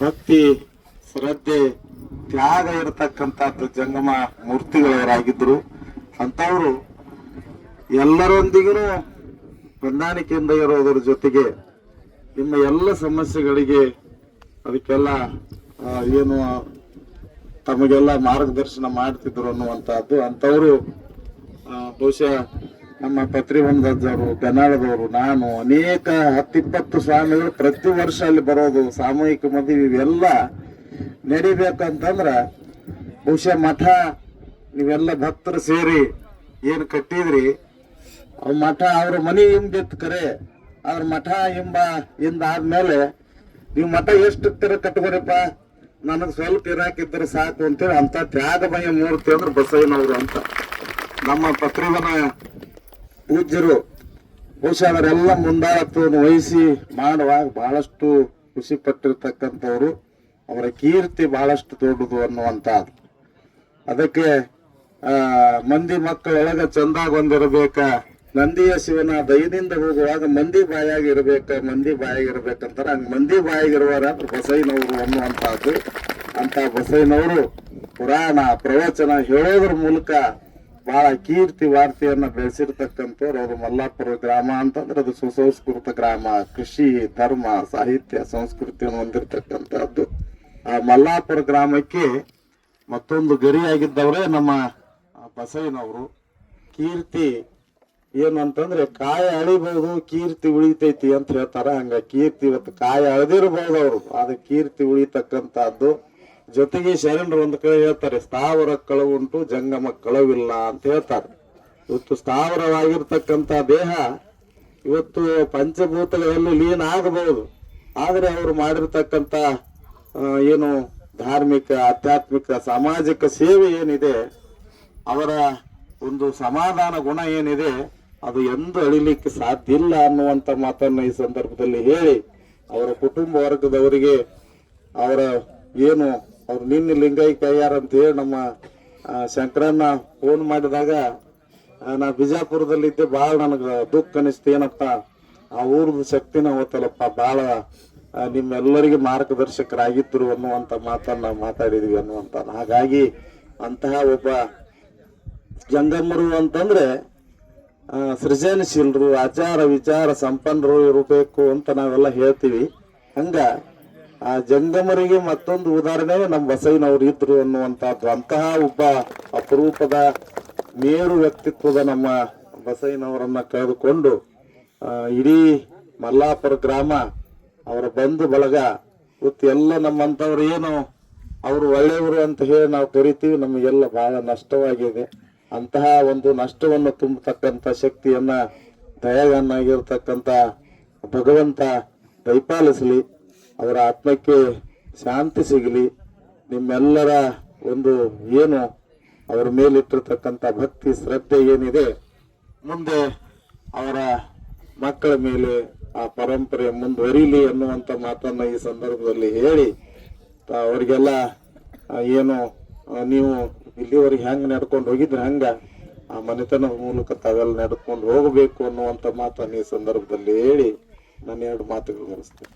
ಭಕ್ತಿ, ಶ್ರದ್ಧೆ, ತ್ಯಾಗ ಇರತಕ್ಕಂಥದ್ದು ಜಂಗಮ ಮೂರ್ತಿಗಳವರಾಗಿದ್ರು. ಅಂತವರು ಎಲ್ಲರೊಂದಿಗೂ ಹೊಂದಾಣಿಕೆಯಿಂದ ಇರೋದ್ರ ಜೊತೆಗೆ ನಿಮ್ಮ ಎಲ್ಲ ಸಮಸ್ಯೆಗಳಿಗೆ ಅದಕ್ಕೆಲ್ಲ ಏನು ತಮಗೆಲ್ಲ ಮಾರ್ಗದರ್ಶನ ಮಾಡ್ತಿದ್ರು ಅನ್ನುವಂಥದ್ದು. ಅಂಥವರು ಬಹುಶಃ ನಮ್ಮ ಪತ್ರಿಬಂಧದವರು, ಬೆನಾಳದವರು, ನಾನು ಅನೇಕ 10-20 ಸ್ವಾಮಿಗಳು ಪ್ರತಿ ವರ್ಷ ಅಲ್ಲಿ ಬರೋದು, ಸಾಮೂಹಿಕ ಮದುವೆ ಇವೆಲ್ಲ ನಡಿಬೇಕಂತಂದ್ರ ಬಹುಶಃ ಮಠ ನೀವೆಲ್ಲ ಭಕ್ತರು ಸೇರಿ ಏನು ಕಟ್ಟಿದ್ರಿ, ಮಠ ಅವ್ರ ಮನೆ ಹಿಂಬಿತ್ತು ಕರೆ, ಅವ್ರ ಮಠ ಆದ್ಮೇಲೆ ನೀವು ಮಠ ಎಷ್ಟು ತರ ಕಟ್ಕೊರಿಪ್ಪ, ನನಗೆ ಸ್ವಲ್ಪ ಇರಾಕಿದ್ರೆ ಸಾಕು ಅಂತೇಳಿ ಅಂತ ತ್ಯಾಗಮಯ ಮೂರ್ತಿ ಅಂದ್ರೆ ಬಸವನವರು ಅಂತ ನಮ್ಮ ಪತ್ರಿವನ ಪೂಜ್ಯರು ಬಹುಶಃ ಅವರೆಲ್ಲ ಮುಂದಾಳತ್ವವನ್ನು ವಹಿಸಿ ಮಾಡುವಾಗ ಬಹಳಷ್ಟು ಖುಷಿ ಪಟ್ಟಿರ್ತಕ್ಕಂಥವ್ರು. ಅವರ ಕೀರ್ತಿ ಬಹಳಷ್ಟು ದೊಡ್ಡದು ಅನ್ನುವಂಥದ್ದು. ಅದಕ್ಕೆ ಮಂದಿ ಮಕ್ಕಳೊಳಗ ಚಂದಾಗ ಒಂದಿರಬೇಕ, ನಂದಿಯ ಶಿವನ ದಯದಿಂದ ಹೋಗುವಾಗ ಮಂದಿ ಬಾಯಾಗಿರ್ಬೇಕಂತಾರ. ಹಂಗ ಮಂದಿ ಬಾಯಾಗಿರುವಾರ ಬಸೈನವರು ಅನ್ನುವಂಥದ್ದು. ಅಂತ ಬಸೈನವರು ಪುರಾಣ ಪ್ರವಚನ ಹೇಳೋದ್ರ ಮೂಲಕ ಬಹಳ ಕೀರ್ತಿ ವಾರ್ತೆಯನ್ನ ಬೆಳೆಸಿರ್ತಕ್ಕಂಥವ್ರು. ಅವರು ಮಲ್ಲಾಪುರ ಗ್ರಾಮ ಅಂತಂದ್ರೆ ಅದು ಸುಸಂಸ್ಕೃತ ಗ್ರಾಮ, ಕೃಷಿ, ಧರ್ಮ, ಸಾಹಿತ್ಯ, ಸಂಸ್ಕೃತಿಯನ್ನು ಹೊಂದಿರತಕ್ಕಂಥದ್ದು. ಆ ಮಲ್ಲಾಪುರ ಗ್ರಾಮಕ್ಕೆ ಮತ್ತೊಂದು ಗರಿಯಾಗಿದ್ದವರೇ ನಮ್ಮ ಬಸೈನವರು. ಕೀರ್ತಿ ಏನು ಅಂತಂದ್ರೆ ಕಾಯ ಅಳಿಬಹುದು, ಕೀರ್ತಿ ಉಳಿತೈತಿ ಅಂತ ಹೇಳ್ತಾರ. ಹಂಗ ಕೀರ್ತಿ ಇವತ್ತು ಕಾಯ ಅಳದಿರಬಹುದು ಅವರು, ಆದ್ರೆ ಕೀರ್ತಿ ಉಳಿತಕ್ಕಂಥದ್ದು. ಜೊತೆಗೆ ಶರಣರು ಒಂದು ಕಡೆ ಹೇಳ್ತಾರೆ, ಸ್ಥಾವರ ಕಳವುಂಟು ಜಂಗಮ ಕಳವಿಲ್ಲ ಅಂತ ಹೇಳ್ತಾರೆ. ಇವತ್ತು ಸ್ಥಾವರವಾಗಿರ್ತಕ್ಕಂಥ ದೇಹ ಇವತ್ತು ಪಂಚಭೂತಗಳಲ್ಲಿ ಲೀನ ಆಗಬಹುದು, ಆದ್ರೆ ಅವರು ಮಾಡಿರ್ತಕ್ಕಂಥ ಏನು ಧಾರ್ಮಿಕ, ಆಧ್ಯಾತ್ಮಿಕ, ಸಾಮಾಜಿಕ ಸೇವೆ ಏನಿದೆ, ಅವರ ಒಂದು ಸಮಾಧಾನ ಗುಣ ಏನಿದೆ, ಅದು ಎಂದು ಅಳಿಲಿಕ್ಕೆ ಸಾಧ್ಯ ಇಲ್ಲ ಅನ್ನುವಂಥ ಮಾತನ್ನ ಈ ಸಂದರ್ಭದಲ್ಲಿ ಹೇಳಿ, ಅವರ ಕುಟುಂಬ ವರ್ಗದವರಿಗೆ ಅವರ ಏನು ಅವ್ರು ನಿನ್ನೆ ಲಿಂಗೈಕ್ಯ ಆಗ್ಯಾರ ಅಂತ ಹೇಳಿ ನಮ್ಮ ಶಂಕರಣ್ಣ ಫೋನ್ ಮಾಡಿದಾಗ ನಾ ಬಿಜಾಪುರದಲ್ಲಿದ್ದೆ, ಭಾಳ ನನಗೆ ದುಃಖ ಅನಿಸ್ತು. ಏನಪ್ಪ ಆ ಊರದ ಶಕ್ತಿನ ಹೋತಲ್ಲಪ್ಪ, ಭಾಳ ನಿಮ್ಮೆಲ್ಲರಿಗೆ ಮಾರ್ಗದರ್ಶಕರಾಗಿದ್ರು ಅನ್ನುವಂಥ ಮಾತನ್ನ ಮಾತಾಡಿದ್ವಿ ಅನ್ನುವಂಥ. ಹಾಗಾಗಿ ಅಂತಹ ಒಬ್ಬ ಜಂಗಮರು ಅಂತಂದ್ರೆ ಸೃಜನಶೀಲರು, ಆಚಾರ ವಿಚಾರ ಸಂಪನ್ನರು ಇರಬೇಕು ಅಂತ ನಾವೆಲ್ಲ ಹೇಳ್ತೀವಿ. ಹಂಗ ಆ ಜಂಗಮರಿಗೆ ಮತ್ತೊಂದು ಉದಾಹರಣೆ ನಮ್ಮ ಬಸವನವರು ಇದ್ರು ಅನ್ನುವಂಥದ್ದು. ಅಂತಹ ಒಬ್ಬ ಅಪರೂಪದ ಮೇರು ವ್ಯಕ್ತಿತ್ವದ ನಮ್ಮ ಬಸವನವರನ್ನ ಕಳೆದುಕೊಂಡು ಇಡೀ ಮಲ್ಲಾಪುರ ಗ್ರಾಮ, ಅವರ ಬಂಧು ಬಳಗ, ಇವತ್ತು ಎಲ್ಲ ನಮ್ಮಂಥವ್ರು ಏನು ಅವರು ಒಳ್ಳೆಯವರು ಅಂತ ಹೇಳಿ ನಾವು ಕರಿತೀವಿ, ನಮಗೆಲ್ಲ ಬಹಳ ನಷ್ಟವಾಗಿದೆ. ಅಂತಹ ಒಂದು ನಷ್ಟವನ್ನು ತುಂಬತಕ್ಕಂಥ ಶಕ್ತಿಯನ್ನ ದಯಾಗನ್ನಾಗಿರ್ತಕ್ಕಂಥ ಭಗವಂತ ದಯಪಾಲಿಸಲಿ, ಅವರ ಆತ್ಮಕ್ಕೆ ಶಾಂತಿ ಸಿಗಲಿ. ನಿಮ್ಮೆಲ್ಲರ ಒಂದು ಏನು ಅವರ ಮೇಲಿಟ್ಟಿರ್ತಕ್ಕಂಥ ಭಕ್ತಿ, ಶ್ರದ್ಧೆ ಏನಿದೆ, ಮುಂದೆ ಅವರ ಮಕ್ಕಳ ಮೇಲೆ ಆ ಪರಂಪರೆ ಮುಂದುವರಿಲಿ ಅನ್ನುವಂಥ ಮಾತನ್ನ ಈ ಸಂದರ್ಭದಲ್ಲಿ ಹೇಳಿ, ಅವರಿಗೆಲ್ಲ ಏನು ನೀವು ಇಲ್ಲಿವರೆಗೆ ಹೆಂಗ್ ನಡ್ಕೊಂಡು ಹೋಗಿದ್ರೆ ಹಂಗ ಆ ಮನೆತನದ ಮೂಲಕ ತಾವೆಲ್ಲ ನಡ್ಕೊಂಡು ಹೋಗಬೇಕು ಅನ್ನುವಂಥ ಮಾತನ್ನ ಈ ಸಂದರ್ಭದಲ್ಲಿ ಹೇಳಿ ನಾನು 2 ಮಾತುಗಳು ಮುಗಿಸ್ತೇನೆ.